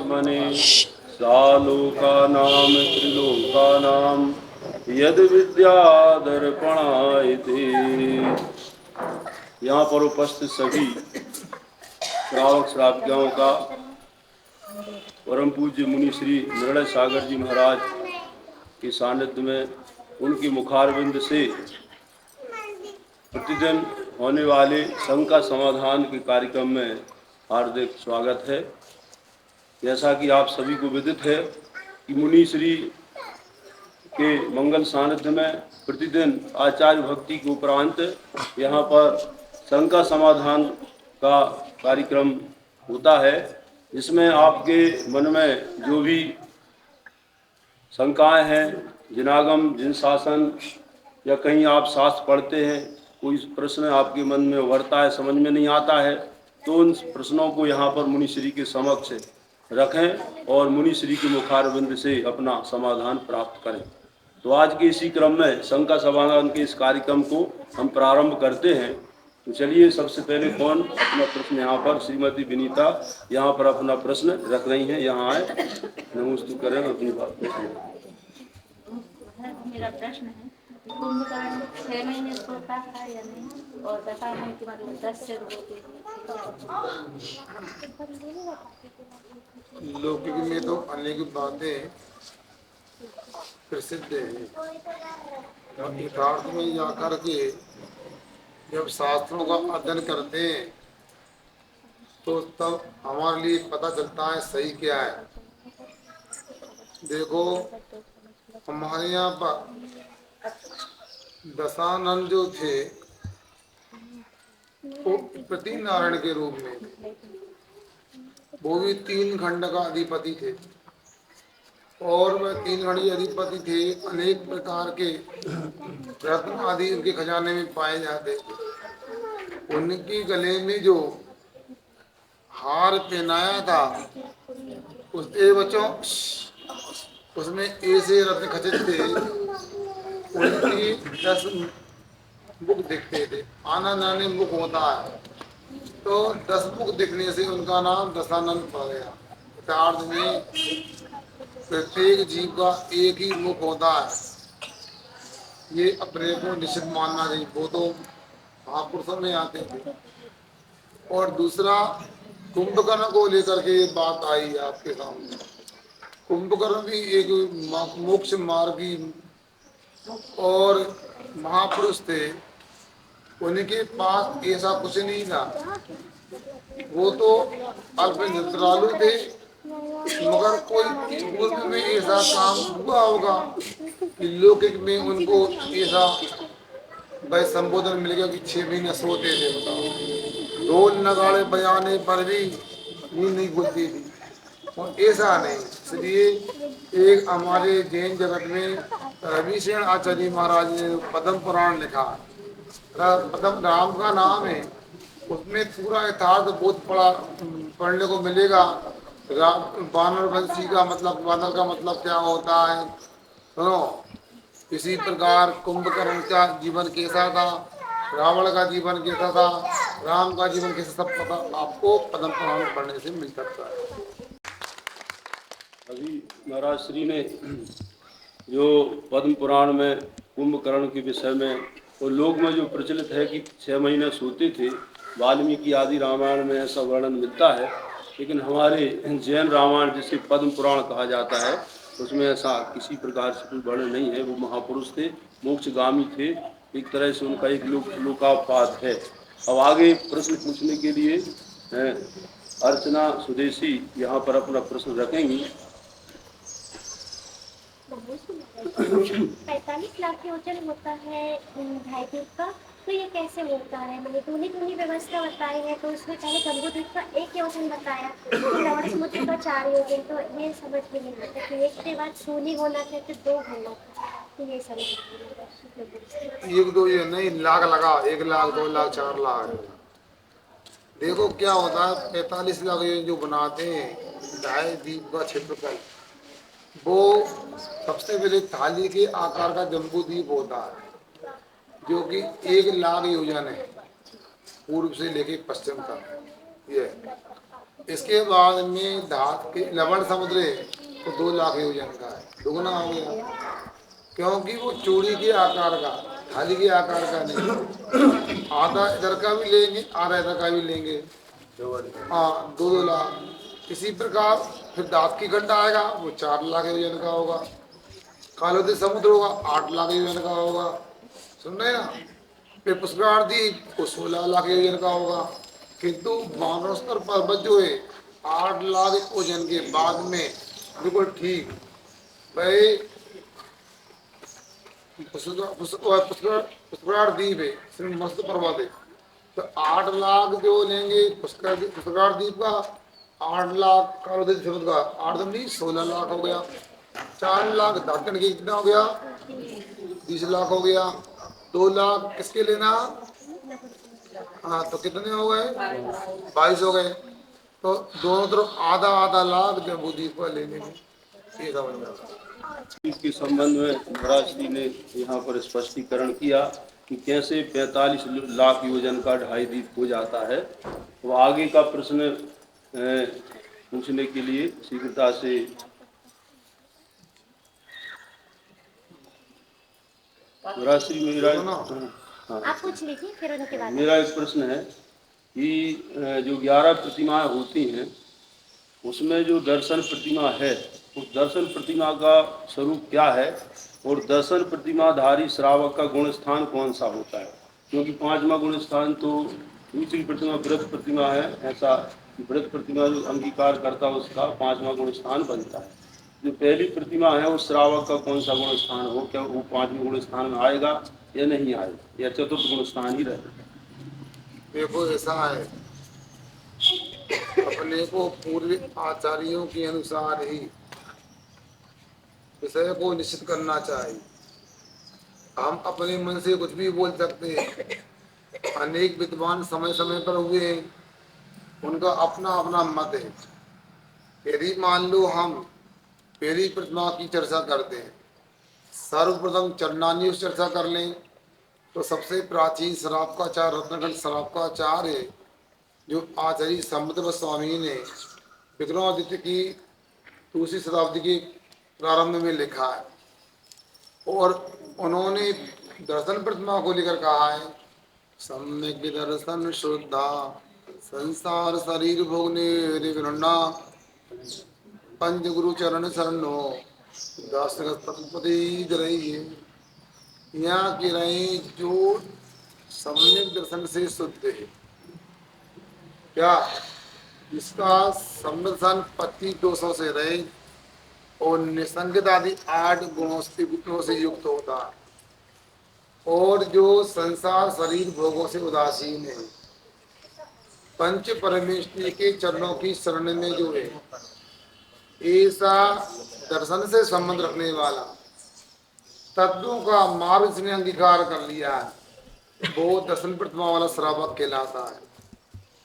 आत्मने सालोकानां त्रिलोकानां यद विद्यादर्पणायते। यहाँ पर उपस्थित सभी श्रावक श्राविकाओं का परम पूज्य मुनि श्री निर्णय सागर जी महाराज के सानिध्य में उनकी मुखारविंद से प्रतिदिन होने वाले शंका समाधान के कार्यक्रम में हार्दिक स्वागत है। जैसा कि आप सभी को विदित है कि मुनि श्री के मंगल सानिध्य में प्रतिदिन आचार्य भक्ति के उपरांत यहाँ पर शंका समाधान का कार्यक्रम होता है, जिसमें आपके मन में जो भी शंकाएं हैं, जिनागम जिन शासन या कहीं आप शास्त्र पढ़ते हैं, कोई प्रश्न आपके मन में उभरता है, समझ में नहीं आता है, तो उन प्रश्नों को यहाँ पर मुनि श्री के समक्ष रखें और मुनि श्री के मुखारविंद से अपना समाधान प्राप्त करें। तो आज के इसी क्रम में शंका समाधान के इस कार्यक्रम को हम प्रारंभ करते हैं। तो चलिए, सबसे पहले कौन अपना प्रश्न यहाँ पर श्रीमती विनीता यहाँ पर अपना प्रश्न रख रही हैं, यहाँ आए नमस्ते करें अपनी बात। मेरा प्रश्न है, कुंभकर्ण 6 महीने सोता है या नहीं, और बता है कि मतलब 10 से लौकिक में तो अनेक बातें प्रसिद्ध है। यथार्थ में जाकर के जब शास्त्रों का अध्ययन करते हैं तो तब हमारे लिए पता चलता है सही क्या है। देखो, हमारे यहाँ पर दशानन जो थे वो प्रति नारायण के रूप में थे। वो भी 3 खंड का अधिपति थे और वह 3 खंड के अधिपति थे। अनेक प्रकार के रत्न आदि उनके खजाने में पाए जाते थे। उनकी गले में जो हार पहनाया था उसके बच्चों उसमें ऐसे रत्न खचित थे, उनकी 10 मुख दिखते थे। आनंद मुख होता है तो 10 मुख दिखने से उनका नाम दशानन पड़ गया। यथार्थ में प्रत्येक जीव का एक ही मुख होता है, ये अपने को निश्चित मानना चाहिए। वो तो महापुरुषों में आते थे। और दूसरा, कुंभकर्ण को लेकर के बात आई आपके सामने। कुंभकर्ण भी एक मोक्ष मार्गी और महापुरुष थे। उनके पास ऐसा कुछ नहीं था, वो तो अल्प निद्रालु थे, मगर कोई पूर्व में ऐसा काम हुआ होगा कि लौकिक में उनको ऐसा वह संबोधन मिल गया कि 6 महीने सोते थे। बताओ, ढोल नगाड़े बजाने पर भी नींद नहीं खुलती थी, और ऐसा नहीं। इसलिए एक हमारे जैन जगत में रविशेन आचार्य महाराज ने पद्म पुराण लिखा। पद्म राम का नाम है, उसमें पूरा यथार्थ बोध पढ़ने को मिलेगा। वानर वंशी का मतलब, वानर का मतलब क्या होता है, सुनो। इसी प्रकार कुंभकर्ण का जीवन कैसा था, रावण का जीवन कैसा था, राम का जीवन कैसा, सब पता आपको पद्म पुराण पढ़ने से मिल सकता है। अभी महाराज श्री ने जो पद्म पुराण में कुंभकर्ण के विषय में और लोग में जो प्रचलित है कि 6 महीने सोते थे, वाल्मीकि आदि रामायण में ऐसा वर्णन मिलता है, लेकिन हमारे जैन रामायण जिसे पद्म पुराण कहा जाता है उसमें ऐसा किसी प्रकार से कोई वर्णन नहीं है। वो महापुरुष थे, मोक्षगामी थे, एक तरह से उनका एक लोकापात है। अब आगे प्रश्न पूछने के लिए अर्चना सुदेशी यहाँ पर अपना प्रश्न रखेंगी। 45 लाख के वजन होता है ढाई का, तो ये कैसे होता है? मैंने दूनी व्यवस्था बताई है, तो उसमें पहले जम्बूद्वीप का 1 योजन बताया, लवण समुद्र का 4 योजन, तो ये समझ में नहीं आता कि एक के बाद शून्य होना था तो 2 होना था, तो ये समझ एक दो ये नहीं, लाख लगा, 1 लाख 2 लाख 4 लाख। देखो क्या होता है, 45 लाख ये जो बनाते हैं ढाई द्वीप का क्षेत्रफल, वो सबसे पहले थाली के आकार का जम्बू द्वीप होता है, जो कि 1 लाख योजन है पूर्व से लेके पश्चिम तक। ये इसके बाद में धात के लवण समुद्र है, तो 2 लाख योजन का है, दुगना हो गया। क्योंकि वो चूड़ी के आकार का, थाली के आकार का नहीं, आधा इधर का भी लेंगे, आधा इधर का भी लेंगे, हाँ 2-2 लाख। इसी प्रकार फिर दांत की घंटा आएगा, वो 4 लाख योजन का होगा। कालोदय समुद्र होगा, 8 लाख योजन का होगा, सुन रहे ना। फिर पुष्करार्थी वो 16 लाख योजन का होगा। किंतु बानस्तर पर्वत जो है 8 लाख योजन के बाद में बिल्कुल ठीक भाई पुष्करार द्वीप है, श्री मस्त पर्वत है, तो 8 लाख जो लेंगे पुष्करार द्वीप का, 8 लाख कालोदय समुद्र का, 8 दूनी 16 लाख हो गया। 4 लाख धाकड़ के कितना हो गया, 20 लाख हो गया। 2 लाख किसके लेना, हाँ तो कितने हो गए, 22 हो गए। तो दोनों तरफ आधा आधा लाख जम्बू द्वीप का लेने में, ये समझ में आता है। इसके संबंध में महाराज श्री ने यहाँ पर स्पष्टीकरण किया कि कैसे 45 लाख योजन का 2.5 द्वीप हो जाता है। तो आगे का प्रश्न पूछने के लिए शीघ्रता से महाराज श्री मेरा आप पूछ लीजिए फिर उनके बाद। मेरा एक प्रश्न है कि जो 11 प्रतिमाएं होती हैं उसमें जो दर्शन प्रतिमा है, उस दर्शन प्रतिमा का स्वरूप क्या है और दर्शन प्रतिमाधारी श्रावक का गुण स्थान कौन सा होता है? क्योंकि 5वां गुण स्थान तो दूसरी प्रतिमा व्रत प्रतिमा है, ऐसा व्रत प्रतिमा जो अंगीकार करता है उसका 5वां गुण स्थान बनता है। जो पहली प्रतिमा है उस श्रावक का कौन सा गुण स्थान हो, क्या वो 5वें गुण स्थान में आएगा या नहीं आएगा, या चतुर्थ गुण स्थान ही रहेगा? देखो ऐसा है, अपने को पूर्व आचार्यों के अनुसार ही विषय को निश्चित करना चाहिए। हम अपने मन से कुछ भी बोल सकते हैं। अनेक विद्वान समय समय पर हुए हैं, उनका अपना अपना मत है। यदि मान लो हम पहली प्रतिमा की चर्चा करते हैं, सर्वप्रथम चरणानी चर्चा कर लें, तो सबसे प्राचीन शराबकाचार रत्नखंड शराबकाचार है, जो आचार्य समुद्र स्वामी ने विक्रमादित्य की दूसरी शताब्दी के प्रारंभ में लिखा है। और उन्होंने दर्शन प्रतिमा को लेकर कहा है, सम्यक दर्शन शुद्धा संसार शरीर भोगने विरण्णा पंच गुरु चरण शरणो दासपति रही। यहाँ की रही जो सम्यक दर्शन से शुद्ध है, क्या इसका संदर्शन 25 दोषों से रहे और निसंगत आदि 8 गुणों से युक्त होता है, और जो संसार शरीर भोगों से उदासीन है, पंच परमेश्वर के चरणों की शरण में जो है, ऐसा दर्शन से संबंध रखने वाला तत्वों का मार्ग ने अंगीकार कर लिया है, वो दर्शन प्रतिमा वाला श्रावक कहलाता है।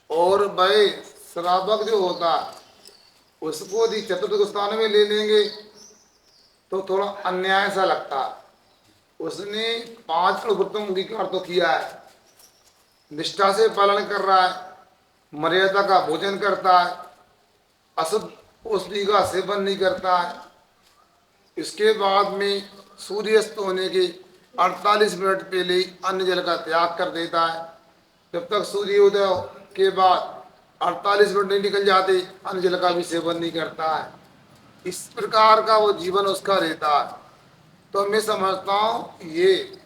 और वह श्रावक जो होता है उसको यदि चतुर्थ स्थान में ले लेंगे तो थोड़ा अन्याय सा लगता है। उसने 5 अणुव्रतों अंगीकार तो किया है, निष्ठा से पालन कर रहा है, मर्यादा का भोजन करता है, अशुद्ध औषधि का सेवन नहीं करता है। इसके बाद में सूर्यास्त होने के 48 मिनट पहले अन्न जल का त्याग कर देता है। जब तक सूर्योदय के बाद 48 मिनट नहीं निकल जाते, अन्न जल का भी सेवन नहीं करता है। इस प्रकार का वो जीवन उसका रहता है। तो मैं समझता हूँ ये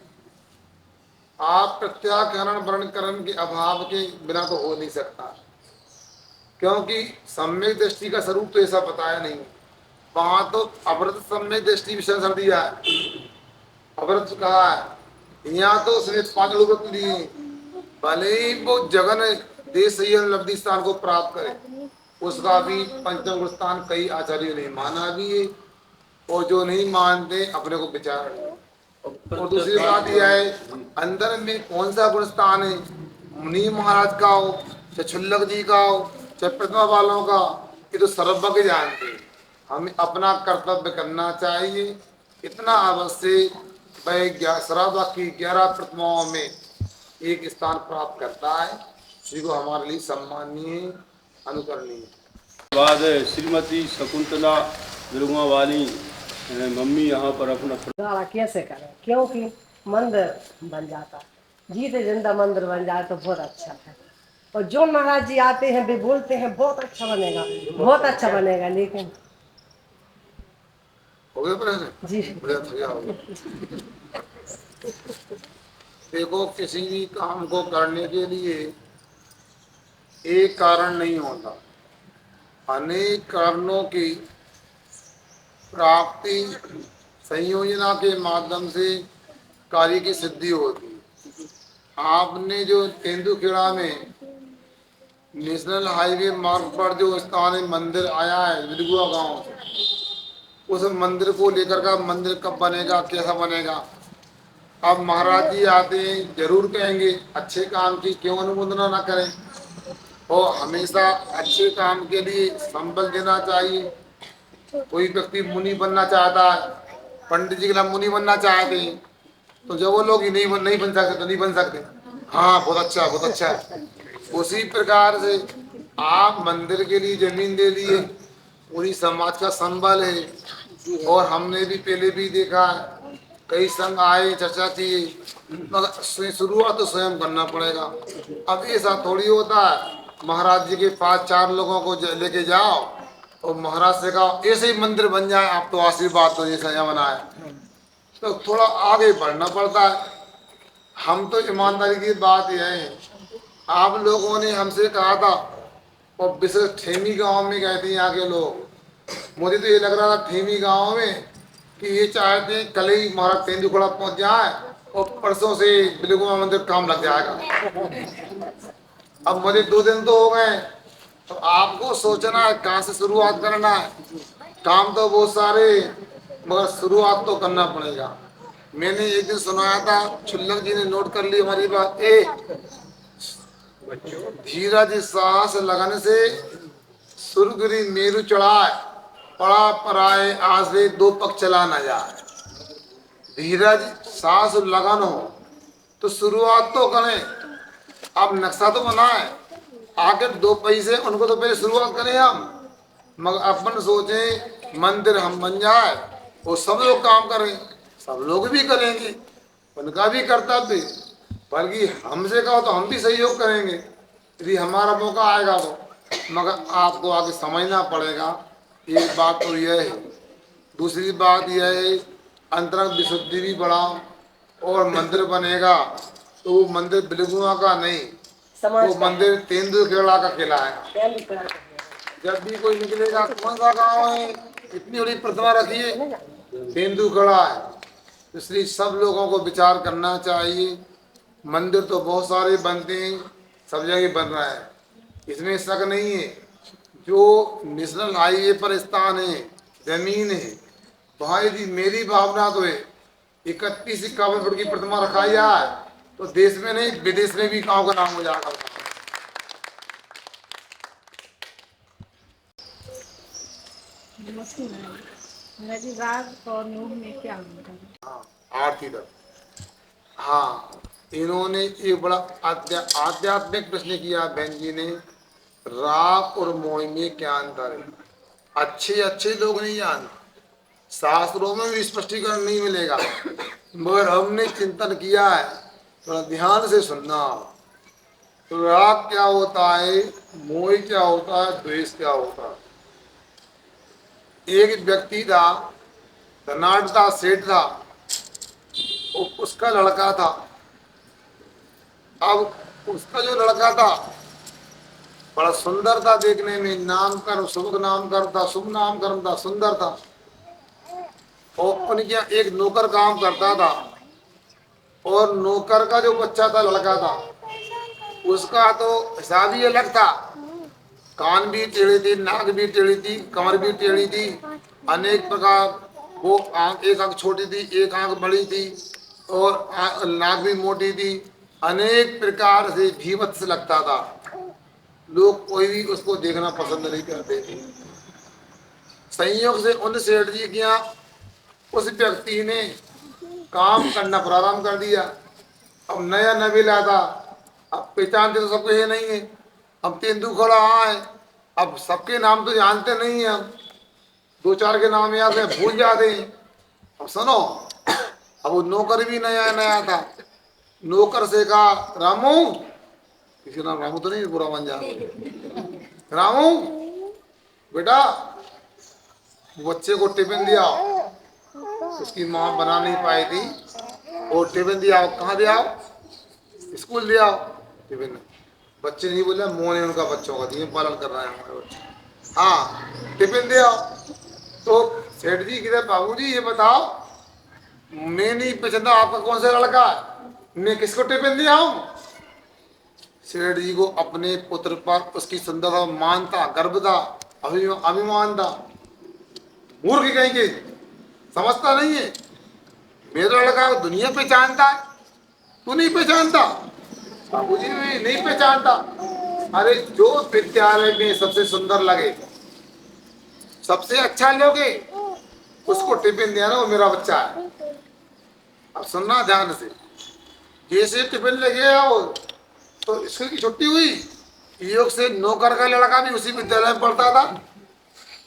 आप प्रत्याकरण वर्णकरण के अभाव के बिना तो हो नहीं सकता, क्योंकि सम्यक दृष्टि का स्वरूप तो ऐसा बताया नहीं। वहां तो अवृत सम्यक दृष्टि विशेषण दिया है, अवृत कहा है, यहाँ तो उसने 5 अणुव्रत दिए, भले ही वो जगन देश लब्धि स्थान को प्राप्त करे, उसका भी पंचम स्थान कई आचार्यों ने माना भी है, और जो नहीं मानते अपने को विचार। और दूसरी बात यह है, अंदर में कौन सा गुण स्थान है, मुनि महाराज का हो, चाहे छुल्लक जी का हो, चाहे प्रतिमा वालों का, ये तो सर्वज्ञ जानते हैं। हमें अपना कर्तव्य करना चाहिए, इतना अवश्य वह श्रावक की 11 प्रतिमाओं में एक स्थान प्राप्त करता है, जिसको हमारे लिए सम्मानीय अनुकरणीय है। बाद श्रीमती शकुंतला दुर्गा वाली मम्मी यहाँ पर अपना गाड़ा कैसे करें, क्योंकि मंदिर बन जाता, जीते जिंदा मंदिर बन जाए तो बहुत अच्छा है। और जो महाराज जी आते हैं भी बोलते हैं बहुत अच्छा बनेगा, बहुत अच्छा बनेगा, लेकिन हो गया प्रश्न जी बढ़िया थक गया होगा। देखो, किसी भी काम को करने के लिए एक कारण नहीं होता, अनेक कारणों की प्राप्ति संयोजना के माध्यम से कार्य की सिद्धि होती है। आपने जो तेंदुखेड़ा में नेशनल हाईवे मार्ग पर जो स्थानीय मंदिर आया है विदगुआ गांव से, उस मंदिर को लेकर का मंदिर कब बनेगा, कैसा बनेगा। अब महाराज जी आते हैं, जरूर कहेंगे अच्छे काम की क्यों अनुमोदना ना करें, और हमेशा अच्छे काम के लिए संबल देना चाहिए। कोई व्यक्ति मुनि बनना चाहता है, पंडित जी के नाम मुनि बनना चाहते हैं, तो जब वो लोग ही नहीं बन सकते तो नहीं बन सकते। हाँ, बहुत अच्छा, बहुत अच्छा। उसी प्रकार से आप मंदिर के लिए जमीन दे लिए, पूरी समाज का संबल है। और हमने भी पहले भी देखा, कई संघ आए, चर्चा की, मगर शुरुआत तो स्वयं करना पड़ेगा। अब ऐसा थोड़ी होता है महाराज जी के पास 4 लोगों को लेके जाओ और महाराज से कहो ऐसे ही मंदिर बन जाए, आप तो आशीर्वाद तो जैसा यहाँ बनाए, तो थोड़ा आगे बढ़ना पड़ता है। हम तो ईमानदारी की बात यह है, आप लोगों ने हमसे कहा था, और विशेष ठेमी गांव में गए थे यहाँ के लोग, मुझे तो ये लग रहा था ठेमी गांव में कि ये चाहते हैं कल ही महाराज तेंदुखेड़ा पहुंच जाए और परसों से बिलगुआ मंदिर काम लग जाएगा। अब मुझे 2 दिन तो हो गए, तो आपको सोचना है कहाँ से शुरुआत करना है। काम तो बहुत सारे, मगर शुरुआत तो करना पड़ेगा। मैंने एक दिन सुनाया था, छुल्लक जी ने नोट कर ली हमारी बात, धीरज साहस लगन से सुरगिरी मेरू चढ़ाए, पड़ा पराए आसरे 2 पग चला न जाए। धीरज साहस लगन हो तो शुरुआत तो करें। अब नक्शा तो बनाए, आखिर 2 पैसे उनको तो पहले शुरुआत करें हम, मगर अपन सोचे मंदिर हम बन जाए वो सब लोग काम करें, सब लोग भी करेंगे, उनका भी कर्तव्य, बल्कि हमसे कहो तो हम भी सहयोग करेंगे यदि हमारा मौका आएगा तो। मगर आपको आगे समझना पड़ेगा, एक बात तो यह है। दूसरी बात यह है, अंतरंग विशुद्धि भी बढ़ाओ, और मंदिर बनेगा तो वो मंदिर बिलगुआ का नहीं, वो मंदिर तेंदुखेड़ा का कहलाएगा। जब भी कोई निकलेगा, कौन सा गाँव है, इतनी बड़ी प्रतिमा रखी है, तेंदुखेड़ा है। इसलिए सब लोगों को विचार करना चाहिए। मंदिर तो बहुत सारे बनते हैं, सब जगह बन रहा है, इसमें शक नहीं है। जो नेशनल हाईवे पर स्थान है, जमीन है, भाई जी मेरी भावना तो है 31-51 फुट की प्रतिमा रखाई है तो देश में नहीं विदेश में भी गाँव का नाम हो जाएगा। राग और मोह में क्या अंतर है? हाँ, आरती तक। हाँ, इन्होंने एक बड़ा आध्यात्मिक प्रश्न किया बहन जी ने, राग और मोह में क्या अंतर है। अच्छे लोग नहीं जानते, शास्त्रों में भी स्पष्टीकरण नहीं मिलेगा, मगर हमने चिंतन किया है, थोड़ा ध्यान से सुनना। तो राग क्या होता है, मोह क्या होता है, द्वेष क्या होता है। एक व्यक्ति था, धनाढ़ था, सेठ था, उसका लड़का था। अब उसका जो लड़का था बड़ा सुंदर था देखने में, नामकरण शुभ नामकरण था, शुभ नामकरण था, सुंदर था। और उनके यहाँ एक नौकर काम करता था, और नौकर का जो बच्चा था, लड़का था, उसका तो हिसाब ही अलग था। कान भी टेढ़ी थी, नाक भी टेढ़ी थी, कमर भी टेढ़ी थी, अनेक प्रकार। वो आंख, एक आंख छोटी थी, एक आंख बड़ी थी, और नाक भी मोटी थी, अनेक प्रकार से भीभत्स लगता था। लोग कोई भी उसको देखना पसंद नहीं करते थे। संयोग से उन सेठ जी के यहाँ उस व्यक्ति ने काम करना प्रारंभ कर दिया। अब नया नवेला था, अब पहचानते तो सबको ये नहीं है। अब तेंदुखेड़ा आए, अब सबके नाम तो जानते नहीं हैं हम, दो चार के नाम याद है भूल जाते हैं। अब सुनो, अब वो नौकर भी नया नया था, नौकर से कहा रामू, किसी नाम रामू तो नहीं बुरा मान जा, रामू बेटा बच्चे को टिफिन दिया, उसकी माँ बना नहीं पाई थी, और टिफिन दिया, कहाँ दिया, स्कूल दिया टिफिन। बच्चे नहीं बोले, मोह ने उनका बच्चों का दिए पालन कर रहे हैं हमारे बच्चे। हाँ टिफिन दिया, तो सेठ जी किधर, बाबूजी ये बताओ, मैं नहीं पहचानता आपका कौन सा लड़का है, मैं किसको टिफिन दिया हूँ। सेठ जी को अपने पुत्र पर उसकी सुंदरता मान था, गर्व था, अभिमान था। मूर्ख कहीं के, समझता नहीं है, मेरा लड़का दुनिया पहचानता है, तू नहीं पहचानता, बाबूजी भी नहीं पहचानता। अरे जो विद्यालय में सबसे सुंदर लगे, सबसे अच्छा लोगे, उसको टिफिन दिया ना, वो मेरा बच्चा है। अब सुनना ध्यान से, जैसे टिफिन ले गया वो, तो स्कूल की छुट्टी हुई, योग से नौकर का लड़का भी उसी विद्यालय में पढ़ता था,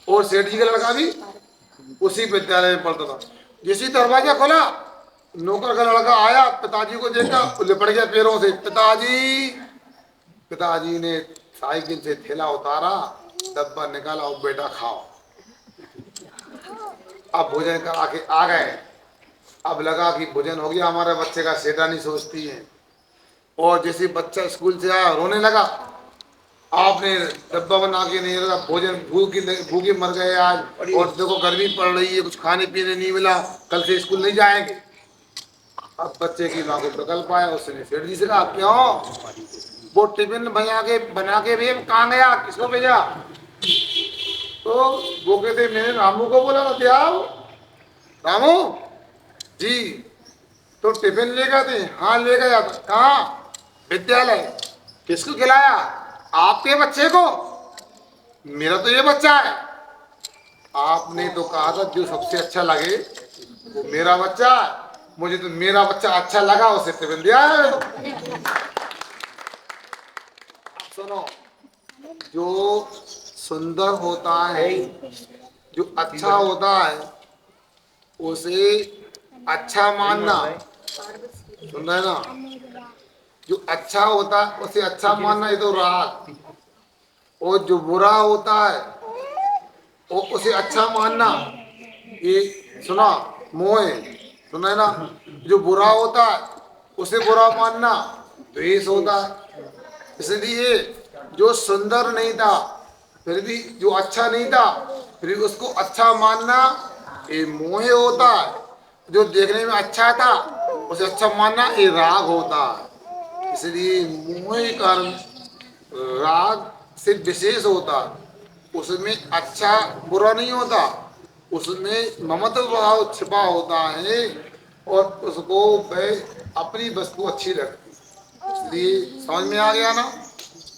और सेठ जी का लड़का भी उसी विद्यालय में पढ़ता था। जैसे दरवाजा खोला, नौकर का लड़का आया, पिताजी को देखा, लिपट गया पैरों से, पिताजी। पिताजी ने साइकिल से थैला उतारा, डब्बा निकाला, और बेटा खाओ। अब भोजन करा के आ गए, अब लगा कि भोजन हो गया, हमारे बच्चे का सेठानी सोचती है। और जैसे बच्चा स्कूल से आया, रोने लगा, आपने डब्बा बना के नहीं रखा, भोजन भूखे मर गए आज, और देखो गर्मी पड़ रही है, कुछ खाने पीने नहीं मिला, कल से स्कूल नहीं जाएंगे। अब बच्चे की माँ को प्रकल्प आया, उसने सेठ जी से कहा क्यों, वो टिफिन बना के भी कहाँ गया, किसको भेजा। तो वो कहते मैंने रामू को बोला था, क्या रामू जी तो टिफिन ले गए थे, हाँ ले गया था, कहाँ, विद्यालय, किसको खिलाया, आपके बच्चे को, मेरा तो ये बच्चा है, आपने तो कहा था जो सबसे अच्छा लगे वो मेरा बच्चा है, मुझे तो मेरा बच्चा अच्छा लगा, उसे टिफिन दिया है। सुनो, जो सुंदर होता है, जो अच्छा होता है, उसे अच्छा मानना, सुन रहे ना, जो अच्छा होता है उसे अच्छा मानना, ये तो राग। और जो बुरा होता है वो उसे अच्छा मानना, ये सुना मोह, सुना है ना, जो बुरा होता है उसे बुरा मानना द्वेष होता है। इसलिए जो सुंदर नहीं था फिर भी, जो अच्छा नहीं था फिर भी उसको अच्छा मानना, ये मोह होता है। जो देखने में अच्छा था उसे अच्छा मानना, ये राग होता है। इसलिए मोह कर्म राग से विशेष होता, उसमें अच्छा बुरा नहीं होता, उसमें ममत्व भाव छिपा होता है, और उसको वह अपनी वस्तु अच्छी लगती। इसलिए समझ में आ गया ना,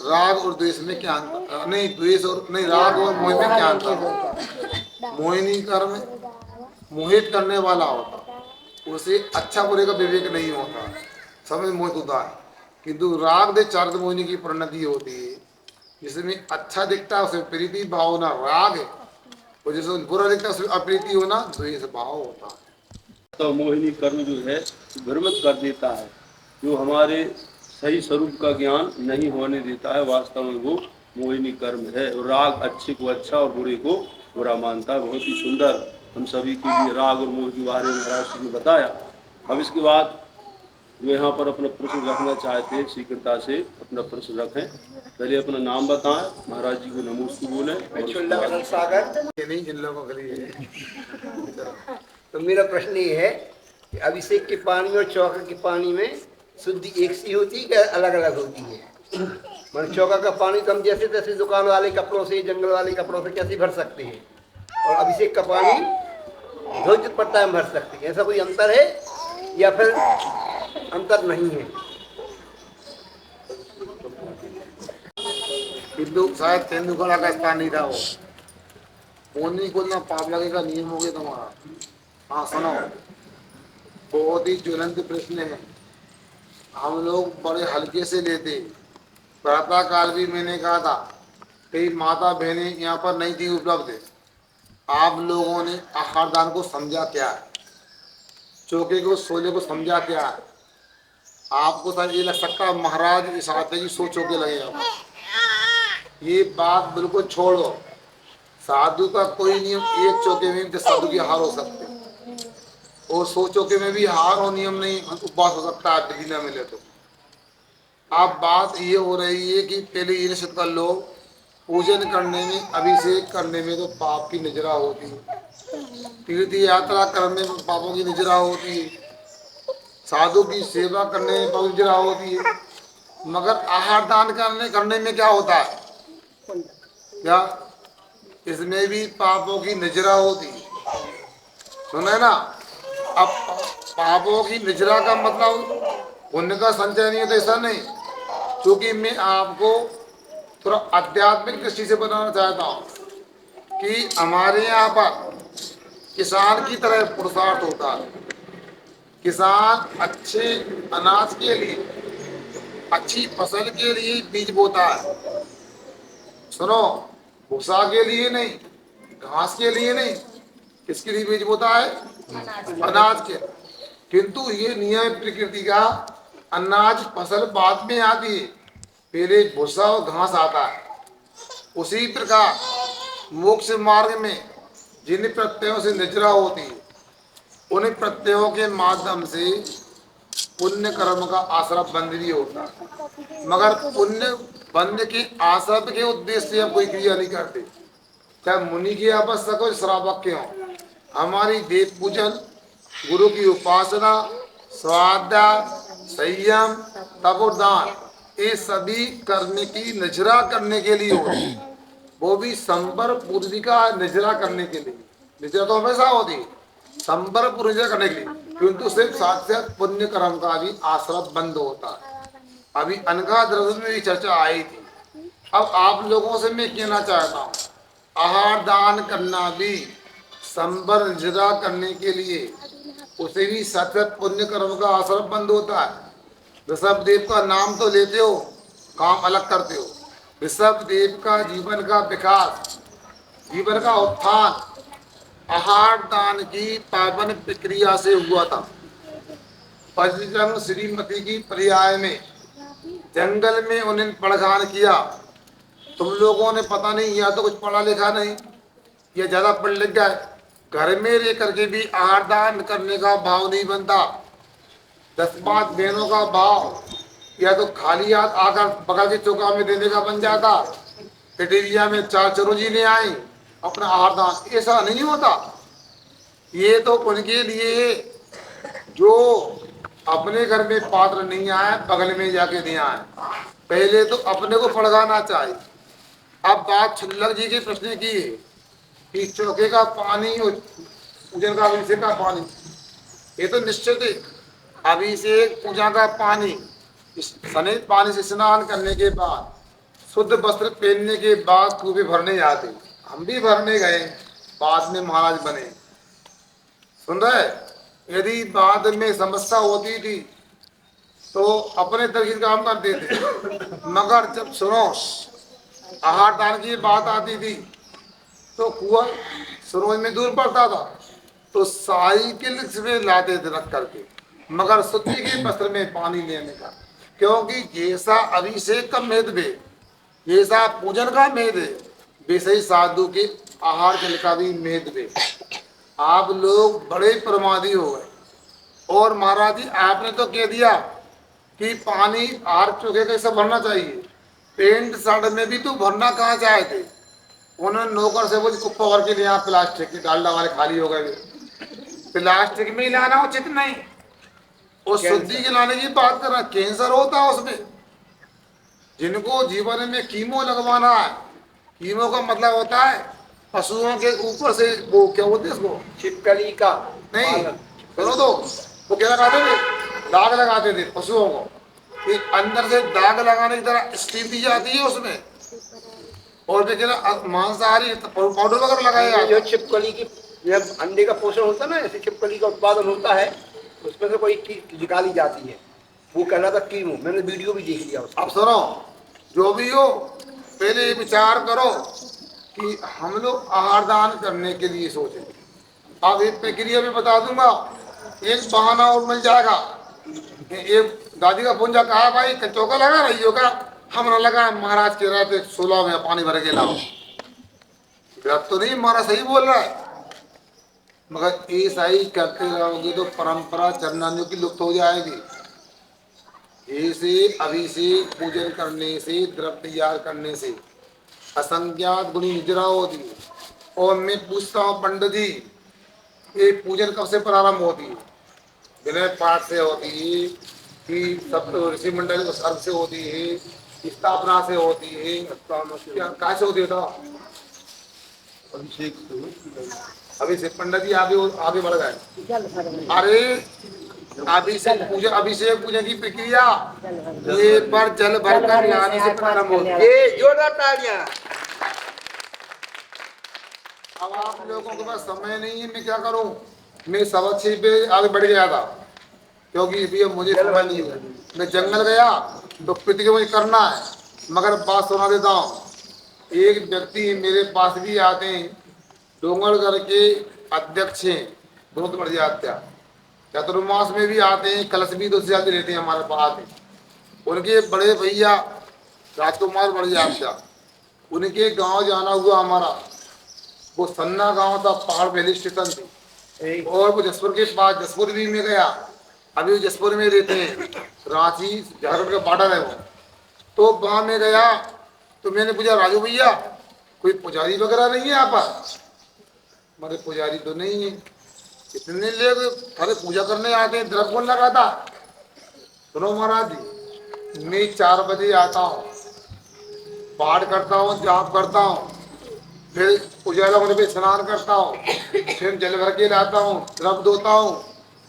राग और द्वेष में क्या अंतर, नहीं द्वेष और नहीं, राग और मोह में क्या अंतर। मोहिनी कर्म मोहित करने वाला होता, उसे अच्छा बुरे का विवेक नहीं होता, समय मोहित होता है। किंतु राग दे चारित मोहिनी की परिणति होती है, जिसमें अच्छा दिखता है उसमें प्रीति भाव होना राग है, और जिसमें बुरा दिखता है उसमें अप्रीति होना द्वेष भाव होता है। तो मोहिनी कर्म जो है भ्रमित कर देता है, जो हमारे सही स्वरूप का ज्ञान नहीं होने देता है, वास्तव में वो मोहिनी कर्म है। और राग अच्छे को अच्छा और बुरे को बुरा मानता है। बहुत ही सुंदर हम सभी के लिए राग और मोह के बारे में महाराज जी ने बताया। अब इसके बाद जो यहाँ पर अपना प्रश्न रखना चाहते हैं, शीघ्रता से अपना प्रश्न रखें। पहले अपना नाम बताएं, महाराज जी को नमस्ते बोले। सागर। ये नहीं जिन लोगों के लिए तो मेरा प्रश्न ये है कि अभिषेक के पानी और चौका के पानी में शुद्धि एक सी होती है क्या अलग अलग होती है? मतलब चौका का पानी तो हम जैसे तैसे दुकान वाले कपड़ों से, जंगल वाले कपड़ों से कैसे भर सकते हैं, और अभिषेक का पानी धोज पड़ता है हम भर सकते हैं, ऐसा कोई अंतर है या फिर अंतर नहीं है? किंतु शायद तेंदुलकर का स्थान नहीं था, वो नहीं खोलना पाप लगेगा, नियम हो गया तुम्हारा। हाँ सुनो, बहुत ही ज्वलंत प्रश्न है, हम लोग बड़े हल्के से लेते। प्रातः काल भी मैंने कहा था कई माता बहनें यहाँ पर नहीं थी उपलब्ध। आप लोगों ने आहार दान को समझा क्या है, चौके को सोले को समझा क्या है? आपको शायद ये लग सकता है महाराज इस आते की 100 चौके लगे हैं। ये बात बिल्कुल छोड़ो। साधु का कोई नियम एक चौके में भी साधु की हार हो सकते, और 100 चौके में भी हार और नियम नहीं, उपवास हो सकता है बिना मिले तो। अब बात ये हो रही है कि पहले ये निश्चित कर लो, पूजन करने में अभिषेक करने में तो पाप की निजरा होती है, तीर्थ यात्रा करने में पापों की निजरा होती है, साधु की सेवा करने में पापों की निजरा होती है, मगर आहार दान करने में क्या होता है? क्या इसमें भी पापों की निजरा होती है? सुने ना, अब पापों की निजरा का मतलब पुण्य का संचय नहीं है तो ऐसा नहीं, क्योंकि मैं आपको थोड़ा आध्यात्मिक दृष्टि से बताना चाहता हूँ कि हमारे यहाँ पर किसान की तरह पुरुषार्थ होता है। किसान अच्छे अनाज के लिए, अच्छी फसल के लिए बीज बोता है। सुनो, भूसा के लिए नहीं, घास के लिए नहीं, किसके लिए बीज बोता है? अनाज के। किंतु ये नियम प्रकृति का, अनाज फसल बाद में आती है, पहले भूसा और घास आता है। उसी प्रकार मोक्ष मार्ग में जिन प्रत्ययों से निजरा होती है, उन प्रत्ययों के माध्यम से पुण्य कर्म का आश्रय बंद भी होता है, मगर पुण्य बंद के आश्रय के उद्देश्य से हम कोई क्रिया नहीं करते, चाहे मुनि की आवश्यक हो, श्रावक के हो। हमारी देव पूजन, गुरु की उपासना, स्वाध्याय, संयम, तपोदान, ये सभी करने की निजरा करने के लिए होती है, वो भी संबर पूर्वी का निजरा करने के लिए। निजरा तो हमेशा होती है, संबर पूर्वी करने के लिए, किंतु सिर्फ साथ साथ पुण्य कर्म का भी आश्रय बंद होता है। अभी अनघा दर्शन में भी चर्चा आई थी। अब आप लोगों से मैं कहना चाहता हूँ, आहार दान करना भी संबर निजरा करने के लिए, उसे भी सतत पुण्य कर्म का आश्रय बंद होता है। ऋषभ देव का नाम तो लेते हो, काम अलग करते हो। ऋषभ देव का जीवन का विकास, जीवन का उत्थान आहार दान की पावन प्रक्रिया से हुआ था। पंचजन्म श्रीमती की पर्याय में जंगल में उन्हें पड़खान किया। तुम लोगों ने पता नहीं, या तो कुछ पढ़ा लिखा नहीं, या ज्यादा पढ़ लिख गए, घर में रह करके भी आहार दान करने का भाव नहीं बनता। 10-5 बहनों का भाव या तो खाली हाथ आकर बगल के चौका में देने का बन जाता, कटेरिया में 4 चरोजी ले आए अपना आहार दान, ऐसा नहीं होता। ये तो उनके लिए जो अपने घर में पात्र नहीं आए, बगल में जाके दे आए। पहले तो अपने को पड़गाना चाहिए। अब बात छुल्लक जी के प्रश्न की है कि चौके का पानी और पूजन का अभिषेक का पानी, ये तो निश्चित है। अभिषेक पूजा का पानी, सनित पानी से स्नान करने के बाद, शुद्ध वस्त्र पहनने के बाद कुएं भरने जाते। हम भी भरने गए, बाद में महाराज बने। सुन रहे? यदि बाद में समस्या होती थी तो अपने तरीके काम करते थे, मगर जब सुनो आहार दान की बात आती थी तो कुआं सरोज में दूर पड़ता था, तो साइकिल से लाते थे रख करके, मगर शुद्धि के वस्त्र में पानी लेने का। क्योंकि जैसा अभिषेक का महत्व है, जैसा पूजन का महत्व है, वैसे ही साधु के आहार जल का भी महत्व है। आप लोग बड़े प्रमादी हो गए। और महाराज जी, आपने तो कह दिया कि पानी आहार चौके कैसे भरना चाहिए, पेंट शर्ट में भी तो भरना कहाँ चाहते। उन्होंने नौकर से बोली कुप्पा भर के लिया, प्लास्टिक की डालडा वाले खाली हो गए, प्लास्टिक में ही लाना उचित नहीं। और शुद्धि के लाने की बात कर रहा, कैंसर होता है उसमें। जिनको जीवन में कीमो लगवाना है, कीमो का मतलब होता है पशुओं के ऊपर से, वो क्या बोलते हैं इसको, छिपकली का नहीं सुनो तो, वो क्या लगाते थे, दाग लगाते थे पशुओं को, कि अंदर से दाग लगाने की तरह स्टीम दी जाती है उसमें। और फिर मांसाहारी पाउडर वगैरह लगाया जो छिपकली की, जब अंडे का पोषण होता है ना, ऐसे छिपकली का उत्पादन होता है, उसमें से कोई चीज निकाली जाती है, वो कहना था कीमो। मैंने वीडियो भी देख लिया उसका। अब सुनो, जो भी हो, पहले ये विचार करो कि हम लोग आहार दान करने के लिए सोचे। अब एक प्रक्रिया भी बता दूंगा, एक बहाना और मिल जाएगा। एक दादी का फोन जा कहा भाई चौका लगा रही होगा, हम ना लगा, महाराज कह रहे थे 16 में पानी भर के लाओ। गलत तो नहीं, महाराज सही बोल रहा है, मगर ऐसा ही करते रहोगे तो परंपरा चरनानियों की लुप्त हो जाएगी। ऐसे अभिषेक पूजन करने से, द्रव्य तैयार करने से असंख्यात गुणी निजरा होती है। और मैं पूछता हूँ पंडित जी, ये पूजन कब से प्रारंभ होती है? विनय पाठ से होती है कि सप्त ऋषि मंडल सर्व से होती है, स्थापना से होती है, क्या कहाँ से होती है? अभिषेक पंडित जी आगे बढ़ गए। अरे अभिषेक पूजन की प्रक्रिया ये पर जल भरकर लाने से प्रारंभ होती है। ये जोरदार तालियां। अब आप लोगों के पास समय नहीं है, मैं क्या करूं? मैं 6:15 पे आगे बढ़ गया था, क्योंकि अभी अब मुझे समय नहीं है। मैं जंगल गया तो पिता के मुझे करना है, मगर बात सुना देता हूँ। एक व्यक्ति मेरे पास भी आते हैं, डोंगरगढ़ के अध्यक्ष हैं, बहुत बढ़िया हत्या, चतुर्मास में भी आते हैं, कलश भी 2 से ज्यादा रहते हैं हमारे पास आते। उनके बड़े भैया राजकुमार बढ़िया हत्या, उनके गांव जाना हुआ हमारा। वो सन्ना गांव था, पहाड़ पे हिल स्टेशन थी, और वो जसपुर के पास, जसपुर भी में गया, अभी वो जसपुर में रहते हैं, रांची झारखंड का बॉर्डर है वो। तो गाँव में गया तो मैंने पूछा राजू भैया कोई पुजारी वगैरह नहीं है यहाँ पर? मेरे पुजारी तो नहीं है, इतने लोग सारे पूजा करने आते हैं, द्रव्य कौन लगाता? सुनो महाराज जी, मैं 4 बजे आता हूँ, पाठ करता हूँ, जाप करता हूँ, फिर उजाला होने पे स्नान करता हूँ, फिर जल भर के लाता हूँ, द्रव्य धोता हूँ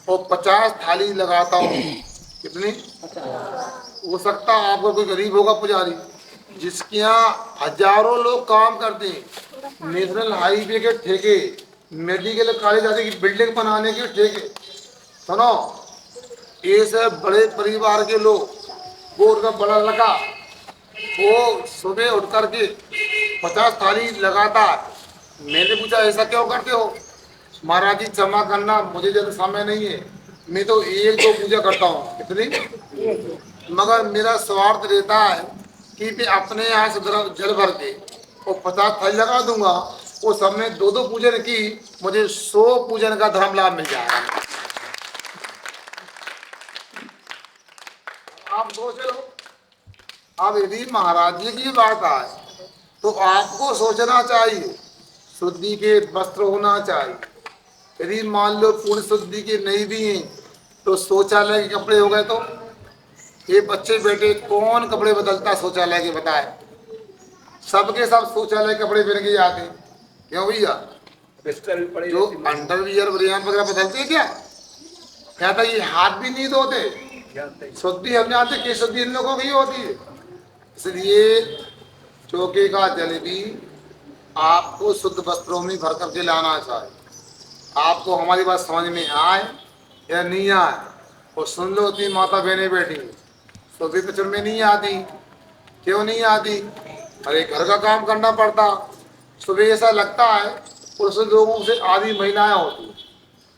और 50 थाली लगाता हूँ। कितनी? हो सकता है आपको कोई गरीब होगा पुजारी, जिसके यहाँ हजारों लोग काम करते हैं, नेशनल हाईवे के ठेके, मेडिकल कॉलेज आदि की बिल्डिंग बनाने के ठेके। सुनो, ऐसे बड़े परिवार के लोग, वो उनका बड़ा लड़का, वो सुबह उठ करके 50 थाली लगाता है। मैंने पूछा ऐसा क्यों करते हो? महाराज जी क्षमा करना, मुझे ज्यादा समय नहीं है, मैं तो 1-2 पूजा करता हूँ। कितनी? मगर मेरा स्वार्थ रहता है कि मैं अपने यहाँ से जल भर के और 50 थाली लगा दूंगा, वो सब में 2-2 पूजन की, मुझे 100 पूजन का धर्म लाभ मिल जाएगा। आप सोच लो, अब यदि महाराज जी की बात आए तो आपको सोचना चाहिए, शुद्धि के वस्त्र होना चाहिए। यदि मान लो पूर्ण शुद्धि के नहीं भी हैं तो शौचालय के कपड़े हो गए तो ये बच्चे बेटे कौन कपड़े बदलता शौचालय के? बताए, सबके सब शौचालय कपड़े पहन के जाते हैं। क्यों भैया? जो अंडरवियर बनियान वगैरह बदलते हैं क्या? क्या था ये हाथ भी नहीं धोते? शुद्धि हम जानते कि शुद्धि इन लोगों की होती है। इसलिए चौके का जल भी आपको शुद्ध वस्त्रों में भर करके लाना चाहिए। आपको हमारी बात समझ में आए या नहीं आए, और सुन लो, 3 माता बहनें बैठी, सुबह पिक्चर में नहीं आती। क्यों नहीं आती? अरे घर का काम करना पड़ता, सुबह ऐसा लगता है पुरुष लोगों से आधी महिलाएं होती।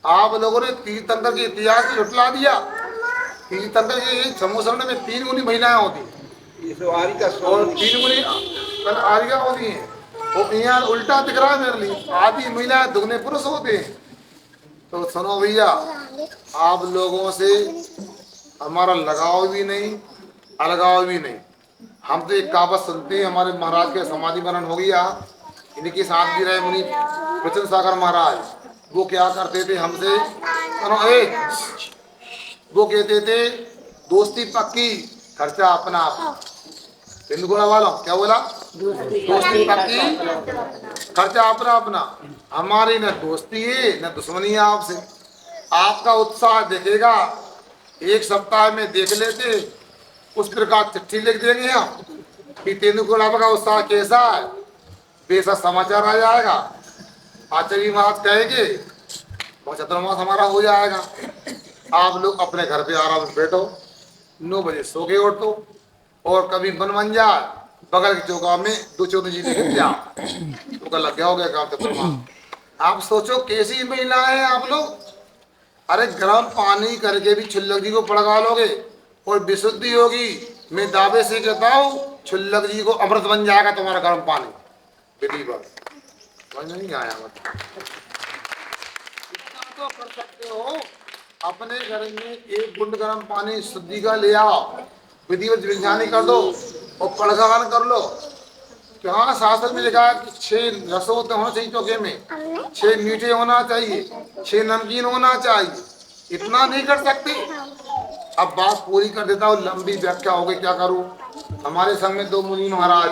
आप लोगों ने तीर्थंकर के इतिहास को झुठला दिया। तीर्थंकर के समूह में 3 गुनी महिलाएं होती और 3 गुनी आरिका होती हैं। वो यहाँ उल्टा दिख रहा है मेरे लिए, आधी महिलाएं दुगने पुरुष होते हैं। तो सुनो भैया, आप लोगों से हमारा लगाव भी नहीं, अलगाव भी नहीं। हम तो एक कहावत सुनते हैं, हमारे महाराज के समाधि मरण हो गया, इनके साथ भी रहे मुनि प्रचंड सागर महाराज। वो क्या करते थे हमसे, वो कहते थे दोस्ती पक्की, खर्चा अपना अपना। हिंदू गोला वालों क्या बोला? दोस्ती पक्की, खर्चा अपना अपना। हमारी न दोस्ती है न दुश्मनी है आपसे। आपका उत्साह देखेगा, 1 सप्ताह में देख लेते, उस प्रकार चिट्ठी लिख देंगे हम कि तेंदुकुला का उत्साह कैसा है, वैसा समाचार आ जाएगा। आचार्य महाराज कहेंगे और चतुर्मास हमारा हो जाएगा। आप लोग अपने घर पे आराम से बैठो, 9 बजे सो के उठो, और कभी मन बन जाए बगल के चौका में 2 चौधरी जी लेके क्या तो लग गया हो गया काम। तो आप सोचो कैसी महिला है आप लोग। अरे गर्म पानी करके भी छुल्लक जी को पड़का लोगे और विशुद्धि होगी। मैं दावे से कहता हूँ छुल्लक जी को अमृत बन जाएगा तुम्हारा गर्म पानी। विधि बस समझ नहीं आया मतलब इतना तो कर सकते हो। अपने घर में 1 गुंड गर्म पानी शुद्धि का ले आओ, विधिवत विज्ञानी कर दो और पड़कान कर लो। कहाँ शास्त्र में लिखा है कि 6 रसों तो होना चाहिए चौके में, 6 मीठे होना चाहिए, 6 नमकीन होना चाहिए। इतना नहीं कर सकते। अब बात पूरी कर देता हूँ, लंबी व्याख्या हो गई क्या करूँ। हमारे संग में 2 मुनि महाराज,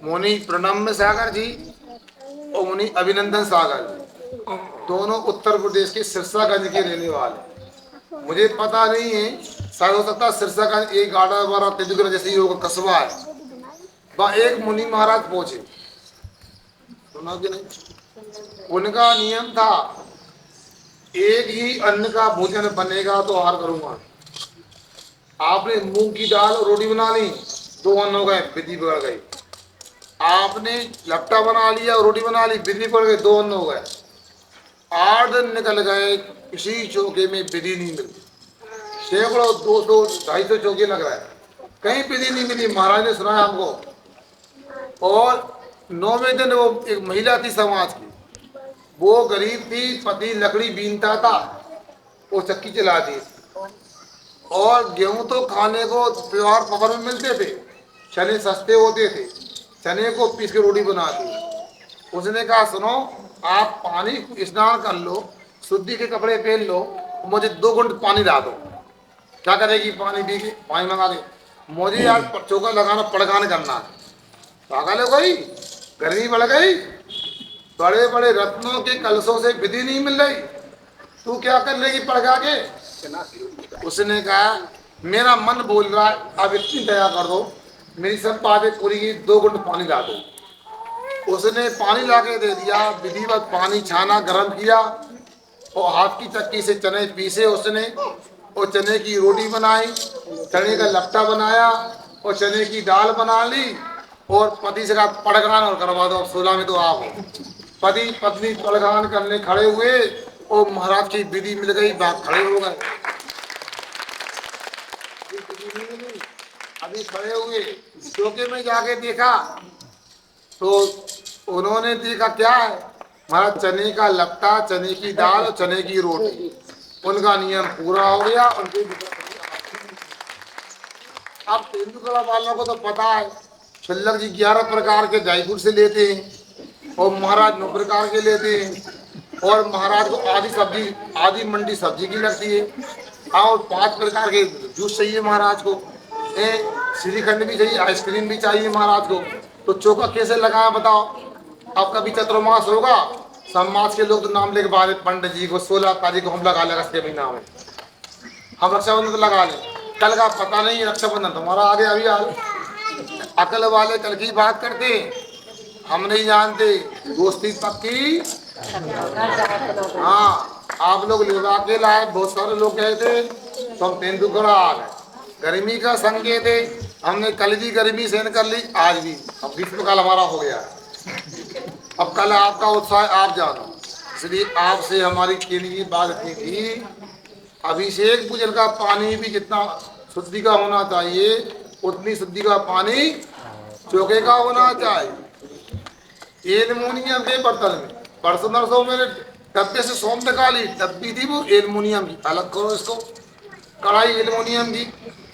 मुनि प्रणम्य सागर जी और मुनि अभिनंदन सागर, दोनों उत्तर प्रदेश के सिरसागंज के रहने वाले। मुझे पता नहीं है, शायद हो सकता है सिरसागंज एक गाड़ा वाला तेंदुलकर जैसे ही होगा कस्बा है। वह एक मुनि महाराज पहुंचे, सुना कि नहीं। उनका नियम था एक ही अन्न का भोजन बनेगा तो आहार करूंगा। आपने मूंग की दाल और रोटी बना ली, 2 अन्न हो गए, विधि बिगड़ गई। आपने लपटा बना लिया और रोटी बना ली, विधि बिगड़ गई, 2 अन्न हो गए। 8 दिन निकल गए, किसी चौके में विधि नहीं मिलती। सैकड़ों 200 250 चौके लग रहा है, कहीं विधि नहीं मिली। महाराज ने सुनाया हमको। और 9वें दिन वो एक महिला थी समाज की, वो गरीब थी, पति लकड़ी बीनता था, वो चक्की चलाती थी। और गेहूं तो खाने को त्योहार पकड़ में मिलते थे, चने सस्ते होते थे, चने को पीस के रोटी बनाती। उसने कहा सुनो, आप पानी स्नान कर लो, शुद्धि के कपड़े पहन लो, मुझे 2 घंटे पानी ला दो। क्या करेगी, पानी पी के पानी मंगा दे, मुझे यार चौका लगाना पड़काने करना है। पागल हो गई, गर्मी बढ़ गई, बड़े बड़े रत्नों के कलशों से विधि नहीं मिल रही, तू क्या कर लेगी पड़का के। उसने कहा मेरा मन बोल रहा है, अब इतनी दया कर दो, मेरी सब बातें पूरी की, 2 घंटे पानी ला दो। उसने पानी ला के दे दिया, विधिवत पानी छाना गर्म किया और हाथ की चक्की से चने पीसे उसने, और चने की रोटी बनाई, चने का लपटा बनाया और चने की दाल बना ली। और पति से कहा पड़गान और करवा दो। 16 में तो आप पति पत्नी पड़गान करने खड़े हुए और महाराज की विधि मिल गई, बात खड़े हो गए। अभी खड़े हुए चौके में जाके देखा तो उन्होंने देखा क्या है, महाराज चने का लपटा, चने की दाल और चने की रोटी। उनका नियम पूरा हो गया। उनके अब तेंदुलकर वालों को तो पता है, छुल्लक जी 11 प्रकार के ड्राईफ्रूट से लेते हैं और महाराज 9 प्रकार के लेते हैं। और महाराज को आधी मंडी सब्जी की लगती है और 5 प्रकार के जूस चाहिए महाराज को, श्रीखंड भी चाहिए, आइसक्रीम भी चाहिए महाराज को। तो चौका कैसे लगाया बताओ। अब कभी चतुर्मास होगा, समाज के लोग तो नाम लेके बाद पंडित जी को 16 तारीख को हम लगा लेगा, 6 महीना में हम रक्षाबंधन तो लगा लें। कल का पता नहीं, रक्षाबंधन तुम्हारा आगे अभी आ। अकल वाले कल की बात करते, हम नहीं जानते, दोस्ती पक्की। हाँ, आप लोग लगा के लाए, बहुत सारे लोग गए थे तो हम तेंदुलकर आ गए। गर्मी का संकेत है, हमने कल भी गर्मी सहन कर ली, आज भी। अब ग्रीष्मकाल हमारा हो गया, अब कल आपका उत्साह आप जानो। इसलिए आपसे हमारी केली की बात थी, अभिषेक पूजन का पानी भी जितना शुद्धि का होना चाहिए उतनी शुद्धि का पानी चौके का होना चाहिए। एल्युमिनियम के बर्तन में, परसों नरसों मेरे डब्बे से सोम निकाली, डब्बी थी वो एल्युमिनियम की, अलग करो इसको। कढ़ाई एल्युमिनियम की,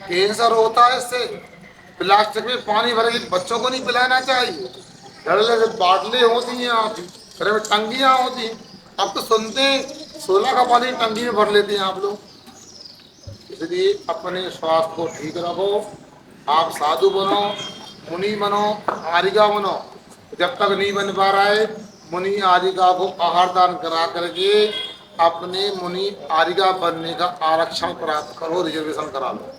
कैंसर होता है इससे। प्लास्टिक में पानी भर के बच्चों को नहीं पिलाना चाहिए। धड़ल्ले से बाटले होती हैं, आप घर में टंकियाँ होती हैं। अब तो सुनते हैं 16 का पानी टंकी में भर लेते हैं आप लोग। इसलिए अपने स्वास्थ्य को ठीक रखो, आप साधु बनो, मुनि बनो, आरिका बनो। जब तक नहीं बन पा रहा है, मुनि आरिका को आहार दान करा करके अपने मुनि आरिका बनने का आरक्षण प्राप्त करो, रिजर्वेशन करा लो।